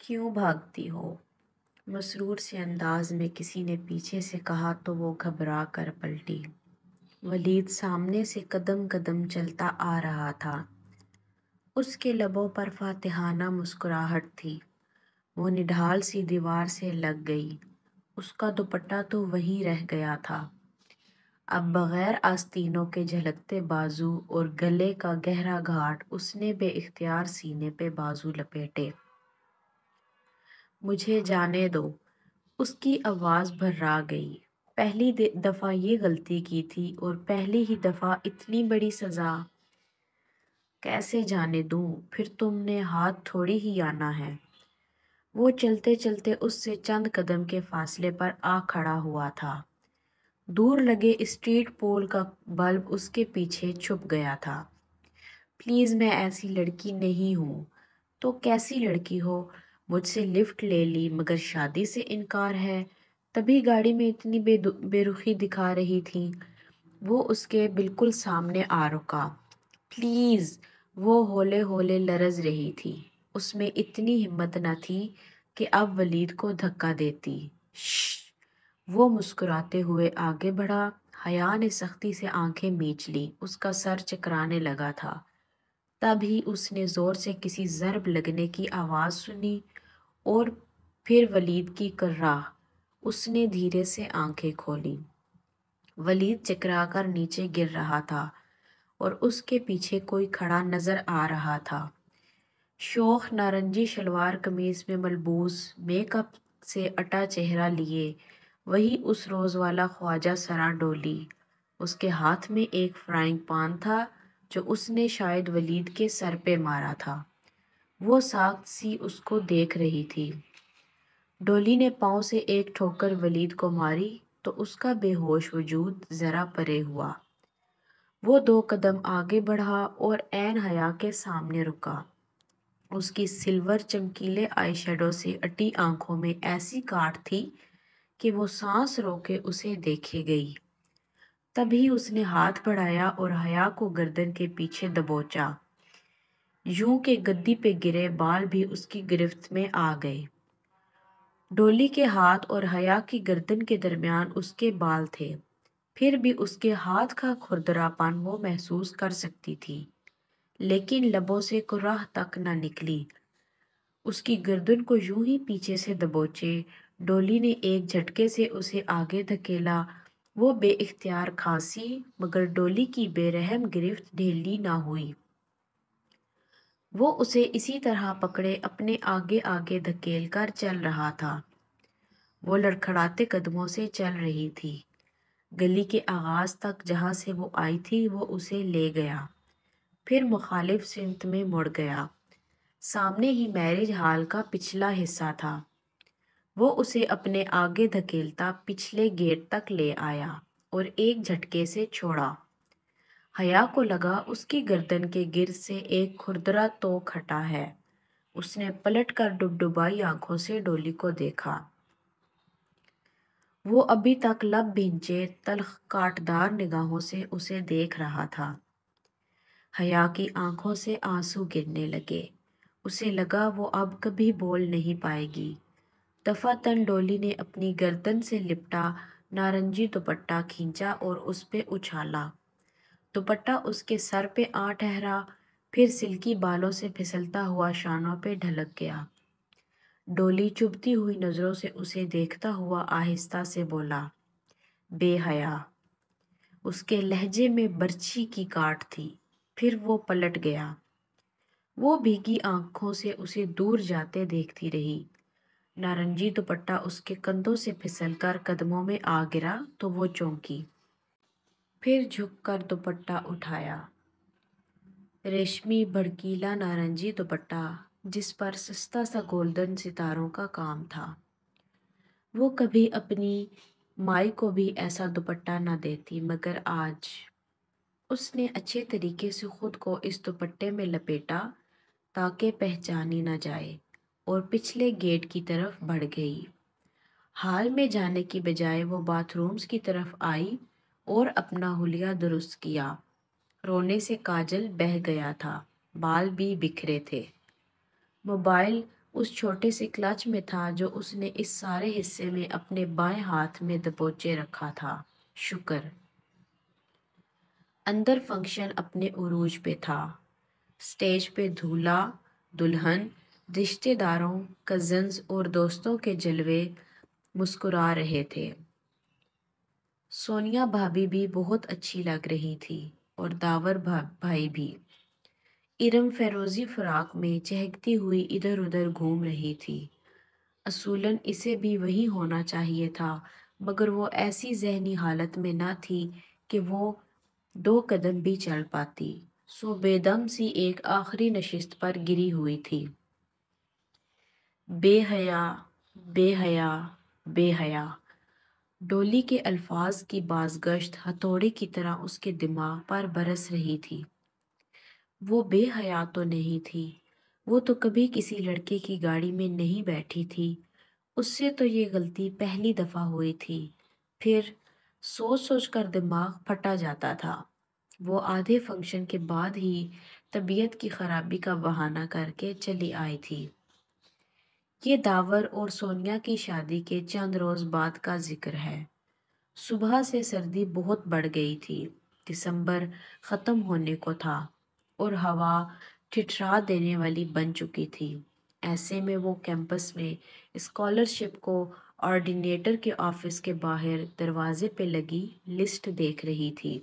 کیوں بھاگتی ہو؟ مسرور سے انداز میں کسی نے پیچھے سے کہا تو وہ گھبرا کر پلٹی۔ ولید سامنے سے قدم قدم چلتا آ رہا تھا۔ اس کے لبوں پر فاتحانہ مسکراہٹ تھی۔ وہ نڈھال سی دیوار سے لگ گئی۔ اس کا دوپٹہ تو وہیں رہ گیا تھا۔ اب بغیر آستینوں کے جھلکتے بازو اور گلے کا گہرا گھاٹ اس نے بے اختیار سینے پہ بازو لپیٹے۔ مجھے جانے دو، اس کی آواز بھرا گئی۔ پہلی دفعہ یہ غلطی کی تھی اور پہلی ہی دفعہ اتنی بڑی سزا۔ کیسے جانے دوں؟ پھر تم نے ہاتھ تھوڑی ہی آنا ہے۔ وہ چلتے چلتے اس سے چند قدم کے فاصلے پر آ کھڑا ہوا تھا۔ دور لگے اسٹریٹ پول کا بلب اس کے پیچھے چھپ گیا تھا۔ پلیز، میں ایسی لڑکی نہیں ہوں۔ تو کیسی لڑکی ہو؟ مجھ سے لفٹ لے لی مگر شادی سے انکار ہے۔ تبھی گاڑی میں اتنی بے رخی دکھا رہی تھی۔ وہ اس کے بالکل سامنے آ رکا۔ پلیز، وہ ہولے ہولے لرز رہی تھی۔ اس میں اتنی ہمت نہ تھی کہ اب ولید کو دھکا دیتی۔ شش! وہ مسکراتے ہوئے آگے بڑھا۔ حیا نے سختی سے آنکھیں میچ لی۔ اس کا سر چکرانے لگا تھا۔ تب ہی اس نے زور سے کسی ضرب لگنے کی آواز سنی اور پھر ولید کی کرراہ۔ اس نے دھیرے سے آنکھیں کھولیں۔ ولید چکرا کر نیچے گر رہا تھا اور اس کے پیچھے کوئی کھڑا نظر آ رہا تھا۔ شوخ نارنجی شلوار قمیض میں ملبوس، میک اپ سے اٹا چہرہ لیے، وہی اس روز والا خواجہ سرا ڈولی۔ اس کے ہاتھ میں ایک فرائنگ پان تھا جو اس نے شاید ولید کے سر پہ مارا تھا۔ وہ ساکت سی اس کو دیکھ رہی تھی۔ ڈولی نے پاؤں سے ایک ٹھوکر ولید کو ماری تو اس کا بے ہوش وجود ذرا پرے ہوا۔ وہ 2 قدم آگے بڑھا اور عین حیا کے سامنے رکا۔ اس کی سلور چمکیلے آئی شیڈو سے اٹی آنکھوں میں ایسی کاٹ تھی کہ وہ سانس روکے اسے دیکھے گئی۔ تبھی اس نے ہاتھ بڑھایا اور حیا کو گردن کے پیچھے دبوچا، یوں کہ گدی پہ گرے بال بھی اس کی گرفت میں آ گئے۔ ڈولی کے ہاتھ اور حیا کی گردن کے درمیان اس کے بال تھے، پھر بھی اس کے ہاتھ کا کھردرا پن وہ محسوس کر سکتی تھی، لیکن لبوں سے کرراہ تک نہ نکلی۔ اس کی گردن کو یوں ہی پیچھے سے دبوچے ڈولی نے ایک جھٹکے سے اسے آگے دھکیلا۔ وہ بے اختیار کھانسی مگر ڈولی کی بے رحم گرفت ڈھیلی نہ ہوئی۔ وہ اسے اسی طرح پکڑے اپنے آگے آگے دھکیل کر چل رہا تھا۔ وہ لڑکھڑاتے قدموں سے چل رہی تھی۔ گلی کے آغاز تک جہاں سے وہ آئی تھی وہ اسے لے گیا، پھر مخالف سمت میں مڑ گیا۔ سامنے ہی میرج ہال کا پچھلا حصہ تھا۔ وہ اسے اپنے آگے دھکیلتا پچھلے گیٹ تک لے آیا اور ایک جھٹکے سے چھوڑا۔ حیا کو لگا اس کی گردن کے گرد سے ایک کھردرا توک ہٹا ہے۔ اس نے پلٹ کر ڈبڈبائی آنکھوں سے ڈولی کو دیکھا۔ وہ ابھی تک لب بھینچے تلخ کاٹدار نگاہوں سے اسے دیکھ رہا تھا۔ حیا کی آنکھوں سے آنسو گرنے لگے۔ اسے لگا وہ اب کبھی بول نہیں پائے گی۔ دفعتاً ڈولی نے اپنی گردن سے لپٹا نارنجی دوپٹہ کھینچا اور اس پہ اچھالا۔ دوپٹہ اس کے سر پہ آ ٹھہرا، پھر سلکی بالوں سے پھسلتا ہوا شانوں پہ ڈھلک گیا۔ ڈولی چبھتی ہوئی نظروں سے اسے دیکھتا ہوا آہستہ سے بولا، بے حیا۔ اس کے لہجے میں برچھی کی کاٹ تھی۔ پھر وہ پلٹ گیا۔ وہ بھیگی آنکھوں سے اسے دور جاتے دیکھتی رہی۔ نارنجی دوپٹہ اس کے کندھوں سے پھسل کر قدموں میں آ گرا تو وہ چونکی۔ پھر جھک کر دوپٹہ اٹھایا۔ ریشمی بھڑکیلا نارنجی دوپٹہ جس پر سستا سا گولڈن ستاروں کا کام تھا۔ وہ کبھی اپنی مائی کو بھی ایسا دوپٹہ نہ دیتی مگر آج اس نے اچھے طریقے سے خود کو اس دوپٹے میں لپیٹا تاکہ پہچانی نہ جائے، اور پچھلے گیٹ کی طرف بڑھ گئی۔ ہال میں جانے کی بجائے وہ باتھ رومز کی طرف آئی اور اپنا حلیہ درست کیا۔ رونے سے کاجل بہہ گیا تھا، بال بھی بکھرے تھے۔ موبائل اس چھوٹے سے کلچ میں تھا جو اس نے اس سارے حصے میں اپنے بائیں ہاتھ میں دبوچے رکھا تھا۔ شکر۔ اندر فنکشن اپنے عروج پہ تھا۔ سٹیج پہ دولہا، دلہن، رشتہ داروں، کزنز اور دوستوں کے جلوے مسکرا رہے تھے۔ سونیا بھابی بھی بہت اچھی لگ رہی تھی اور داور بھائی بھی۔ ارم فیروزی فراق میں چہکتی ہوئی ادھر ادھر گھوم رہی تھی۔ اصولاً اسے بھی وہی ہونا چاہیے تھا، مگر وہ ایسی ذہنی حالت میں نہ تھی کہ وہ 2 قدم بھی چل پاتی، سو بے دم سی ایک آخری نشست پر گری ہوئی تھی۔ بے حیا، بے حیا، بے حیا۔ ڈولی کے الفاظ کی بازگشت ہتھوڑے کی طرح اس کے دماغ پر برس رہی تھی۔ وہ بے حیا تو نہیں تھی، وہ تو کبھی کسی لڑکے کی گاڑی میں نہیں بیٹھی تھی، اس سے تو یہ غلطی پہلی دفعہ ہوئی تھی۔ پھر سوچ سوچ کر دماغ پھٹا جاتا تھا۔ وہ آدھے فنکشن کے بعد ہی طبیعت کی خرابی کا بہانہ کر کے چلی آئی تھی۔ یہ داور اور سونیا کی شادی کے چند روز بعد کا ذکر ہے۔ صبح سے سردی بہت بڑھ گئی تھی، دسمبر ختم ہونے کو تھا اور ہوا ٹھٹھرا دینے والی بن چکی تھی۔ ایسے میں وہ کیمپس میں اسکالرشپ کو آرڈینیٹر کے آفس کے باہر دروازے پہ لگی لسٹ دیکھ رہی تھی۔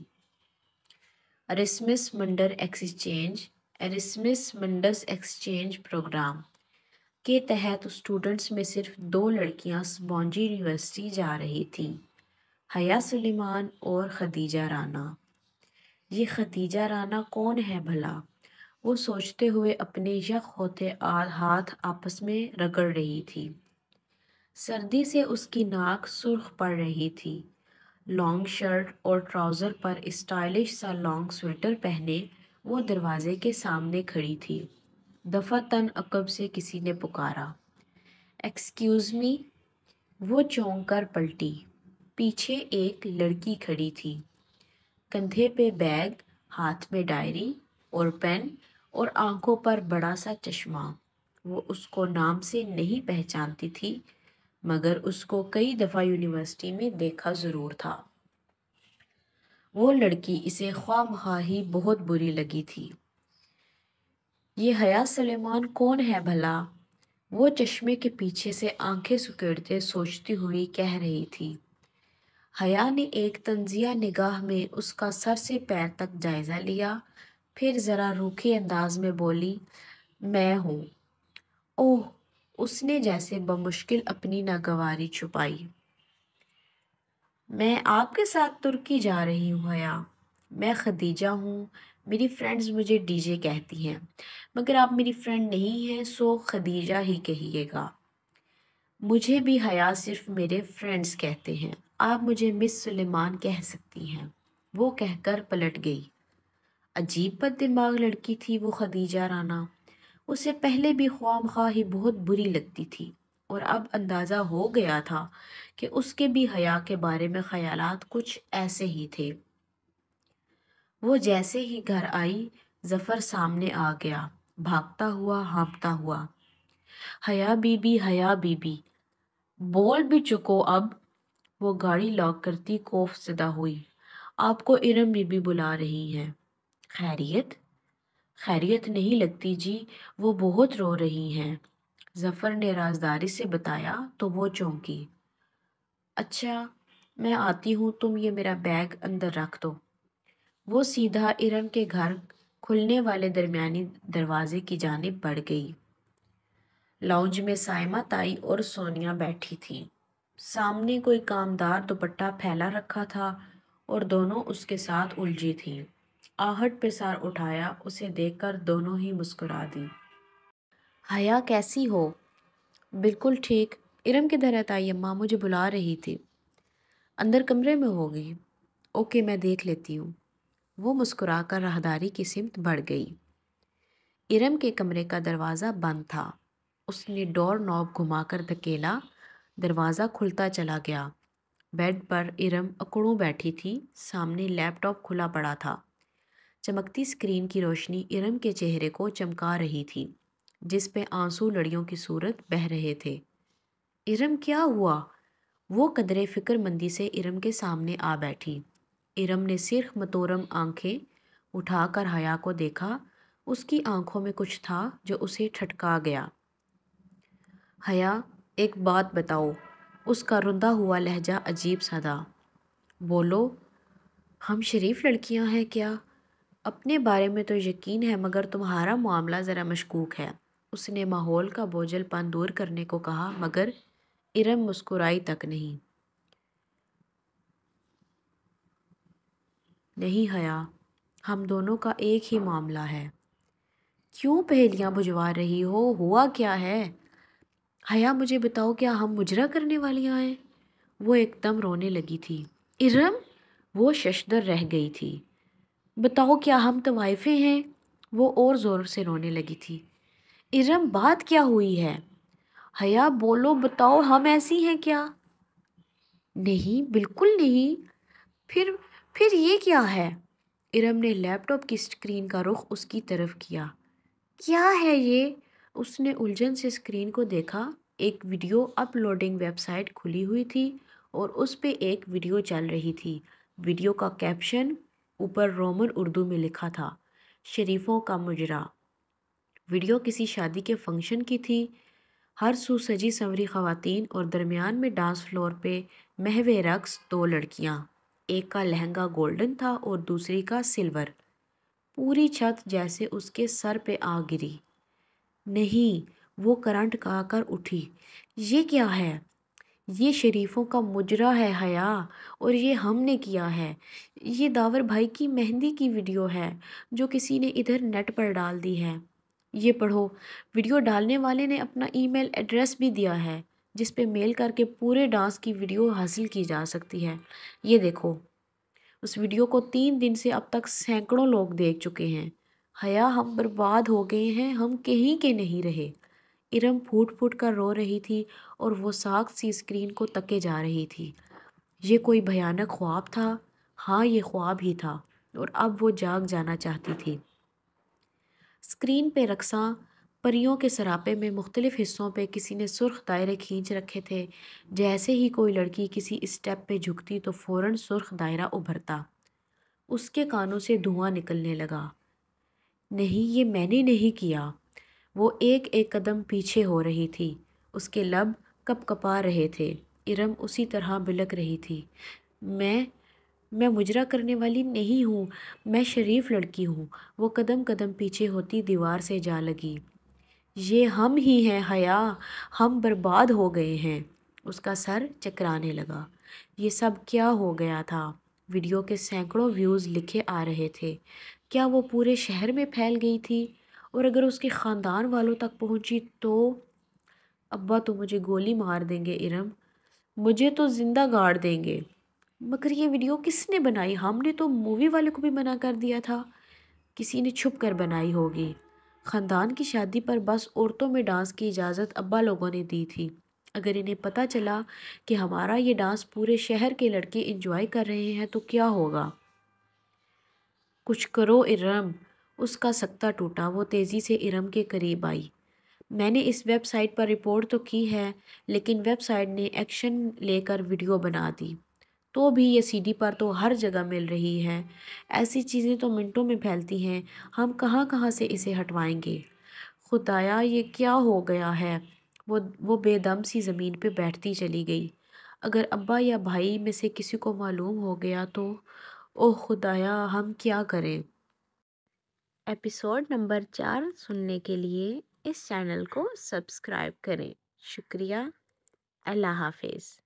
ایرسمس منڈس ایکسچینج پروگرام کے تحت اسٹوڈنٹس میں صرف 2 لڑکیاں سپونجی یونیورسٹی جا رہی تھیں، حیا سلیمان اور خدیجہ رانا۔ یہ خدیجہ رانا کون ہے بھلا؟ وہ سوچتے ہوئے اپنے یخ ہوتے ہاتھ آپس میں رگڑ رہی تھی۔ سردی سے اس کی ناک سرخ پڑ رہی تھی۔ لانگ شرٹ اور ٹراؤزر پر اسٹائلش سا لانگ سویٹر پہنے وہ دروازے کے سامنے کھڑی تھی۔ دفعتاً عقب سے کسی نے پکارا، ایکسکیوز می۔ وہ چونک کر پلٹی۔ پیچھے ایک لڑکی کھڑی تھی، کندھے پہ بیگ، ہاتھ میں ڈائری اور پین اور آنکھوں پر بڑا سا چشمہ۔ وہ اس کو نام سے نہیں پہچانتی تھی، مگر اس کو کئی دفعہ یونیورسٹی میں دیکھا ضرور تھا۔ وہ لڑکی اسے خواہ مخواہ ہی بہت بری لگی تھی۔ یہ حیا سلیمان کون ہے بھلا؟ وہ چشمے کے پیچھے سے آنکھیں سکیڑتے سوچتی ہوئی کہہ رہی تھی۔ حیا نے ایک طنزیہ نگاہ میں اس کا سر سے پیر تک جائزہ لیا، پھر ذرا روکھے انداز میں بولی، میں ہوں۔ اوہ! اس نے جیسے بمشکل اپنی ناگواری چھپائی۔ میں آپ کے ساتھ ترکی جا رہی ہوں حیا۔ میں خدیجہ ہوں، میری فرینڈز مجھے ڈی جے کہتی ہیں، مگر آپ میری فرینڈ نہیں ہیں، سو خدیجہ ہی کہیے گا۔ مجھے بھی حیا صرف میرے فرینڈز کہتے ہیں، آپ مجھے مس سلیمان کہہ سکتی ہیں۔ وہ کہہ کر پلٹ گئی۔ عجیب بد دماغ لڑکی تھی وہ خدیجہ رانا۔ اسے پہلے بھی خواہ مخواہ ہی بہت بری لگتی تھی، اور اب اندازہ ہو گیا تھا کہ اس کے بھی حیا کے بارے میں خیالات کچھ ایسے ہی تھے۔ وہ جیسے ہی گھر آئی، ظفر سامنے آ گیا، بھاگتا ہوا، ہانپتا ہوا۔ حیا بی بی، حیا بی بی، بول بھی چکو اب۔ وہ گاڑی لاک کرتی خوف زدہ ہوئی۔ آپ کو ارم بی بی بلا رہی ہیں۔ خیریت؟ خیریت نہیں لگتی جی، وہ بہت رو رہی ہیں۔ ظفر نے رازداری سے بتایا تو وہ چونکی۔ اچھا، میں آتی ہوں، تم یہ میرا بیگ اندر رکھ دو۔ وہ سیدھا ارم کے گھر کھلنے والے درمیانی دروازے کی جانب بڑھ گئی۔ لاؤنج میں سائمہ تائی اور سونیا بیٹھی تھی۔ سامنے کوئی کامدار دوپٹہ پھیلا رکھا تھا اور دونوں اس کے ساتھ الجھی تھیں۔ آہٹ پہ سر اٹھایا، اسے دیکھ کر دونوں ہی مسکرا دی۔ حیا کیسی ہو؟ بالکل ٹھیک۔ ارم کدھر ہے تائی اماں؟ مجھے بلا رہی تھی۔ اندر کمرے میں ہوگی۔ اوکے، میں دیکھ لیتی ہوں۔ وہ مسکرا کر راہداری کی سمت بڑھ گئی۔ ارم کے کمرے کا دروازہ بند تھا۔ اس نے ڈور نوب گھما کر دھکیلا، دروازہ کھلتا چلا گیا۔ بیڈ پر ارم اکڑوں بیٹھی تھی، سامنے لیپ ٹاپ کھلا پڑا تھا۔ چمکتی اسکرین کی روشنی ارم کے چہرے کو چمکا رہی تھی۔ جس پہ آنسو لڑیوں کی صورت بہہ رہے تھے۔ ارم کیا ہوا؟ وہ قدرے فکر مندی سے ارم کے سامنے آ بیٹھی۔ ارم نے سرخ متورم آنکھیں اٹھا کر حیا کو دیکھا۔ اس کی آنکھوں میں کچھ تھا جو اسے ٹھٹکا گیا۔ حیا، ایک بات بتاؤ۔ اس کا رندا ہوا لہجہ عجیب سا تھا۔ بولو۔ ہم شریف لڑکیاں ہیں کیا؟ اپنے بارے میں تو یقین ہے مگر تمہارا معاملہ ذرا مشکوک ہے۔ اس نے ماحول کا بوجھل پن دور کرنے کو کہا مگر ارم مسکرائی تک نہیں۔ نہیں حیا، ہم دونوں کا ایک ہی معاملہ ہے۔ کیوں پہیلیاں بجھوا رہی ہو؟ ہوا کیا ہے؟ حیا مجھے بتاؤ، کیا ہم مجرا کرنے والیاں ہیں؟ وہ ایک دم رونے لگی تھی۔ ارم، وہ ششدر رہ گئی تھی۔ بتاؤ کیا ہم طوائفیں ہیں؟ وہ اور زور سے رونے لگی تھی۔ ارم بات کیا ہوئی ہے؟ حیا بولو، بتاؤ ہم ایسی ہیں کیا؟ نہیں، بالکل نہیں۔ پھر یہ کیا ہے؟ ارم نے لیپ ٹاپ کی اسکرین کا رخ اس کی طرف کیا۔ کیا ہے یہ؟ اس نے الجھن سے اسکرین کو دیکھا۔ ایک ویڈیو اپلوڈنگ ویب سائٹ کھلی ہوئی تھی اور اس پہ ایک ویڈیو چل رہی تھی۔ ویڈیو کا کیپشن اوپر رومن اردو میں لکھا تھا، شریفوں کا مجرا۔ ویڈیو کسی شادی کے فنکشن کی تھی۔ ہر سو سجی سنوری خواتین اور درمیان میں ڈانس فلور پہ محو رقص دو لڑکیاں۔ ایک کا لہنگا گولڈن تھا اور دوسری کا سلور۔ پوری چھت جیسے اس کے سر پہ آ گری۔ نہیں، وہ کرنٹ کھا کر اٹھی۔ یہ کیا ہے؟ یہ شریفوں کا مجرا ہے حیا، اور یہ ہم نے کیا ہے۔ یہ داور بھائی کی مہندی کی ویڈیو ہے جو کسی نے ادھر نیٹ پر ڈال دی ہے۔ یہ پڑھو، ویڈیو ڈالنے والے نے اپنا ای میل ایڈریس بھی دیا ہے جس پہ میل کر کے پورے ڈانس کی ویڈیو حاصل کی جا سکتی ہے۔ یہ دیکھو۔ اس ویڈیو کو 3 دن سے اب تک سینکڑوں لوگ دیکھ چکے ہیں۔ حیا، ہم برباد ہو گئے ہیں، ہم کہیں کے نہیں رہے۔ ارم پھوٹ پھوٹ کر رو رہی تھی اور وہ ساکت سی اسکرین کو تکے جا رہی تھی۔ یہ کوئی بھیانک خواب تھا؟ ہاں، یہ خواب ہی تھا اور اب وہ جاگ جانا چاہتی تھی۔ اسکرین پہ رقصاں پریوں کے سراپے میں مختلف حصوں پہ کسی نے سرخ دائرے کھینچ رکھے تھے۔ جیسے ہی کوئی لڑکی کسی اسٹیپ پہ جھکتی تو فوراً سرخ دائرہ ابھرتا۔ اس کے کانوں سے دھواں نکلنے لگا۔ نہیں، یہ میں نے نہیں کیا۔ وہ ایک ایک قدم پیچھے ہو رہی تھی۔ اس کے لب کپ کپا رہے تھے۔ ارم اسی طرح بلک رہی تھی۔ میں مجرا کرنے والی نہیں ہوں، میں شریف لڑکی ہوں۔ وہ قدم قدم پیچھے ہوتی دیوار سے جا لگی۔ یہ ہم ہی ہیں حیا، ہم برباد ہو گئے ہیں۔ اس کا سر چکرانے لگا۔ یہ سب کیا ہو گیا تھا؟ ویڈیو کے سینکڑوں ویوز لکھے آ رہے تھے۔ کیا وہ پورے شہر میں پھیل گئی تھی؟ اور اگر اس کے خاندان والوں تک پہنچی تو؟ ابا تو مجھے گولی مار دیں گے ارم، مجھے تو زندہ گاڑ دیں گے۔ مگر یہ ویڈیو کس نے بنائی؟ ہم نے تو مووی والے کو بھی منع کر دیا تھا۔ کسی نے چھپ کر بنائی ہوگی۔ خاندان کی شادی پر بس عورتوں میں ڈانس کی اجازت ابا لوگوں نے دی تھی۔ اگر انہیں پتہ چلا کہ ہمارا یہ ڈانس پورے شہر کے لڑکے انجوائے کر رہے ہیں تو کیا ہوگا؟ کچھ کرو ارم۔ اس کا سکتہ ٹوٹا۔ وہ تیزی سے ارم کے قریب آئی۔ میں نے اس ویب سائٹ پر رپورٹ تو کی ہے لیکن ویب سائٹ نے ایکشن لے کر ویڈیو بنا دی۔ تو بھی یہ سی ڈی پر تو ہر جگہ مل رہی ہے۔ ایسی چیزیں تو منٹوں میں پھیلتی ہیں، ہم کہاں کہاں سے اسے ہٹوائیں گے؟ خدایا، یہ کیا ہو گیا ہے؟ وہ بے دم سی زمین پہ بیٹھتی چلی گئی۔ اگر ابا یا بھائی میں سے کسی کو معلوم ہو گیا تو اوہ خدایا، ہم کیا کریں؟ ایپیسوڈ نمبر 4 سننے کے لیے اس چینل کو سبسکرائب کریں۔ شکریہ۔ اللہ حافظ۔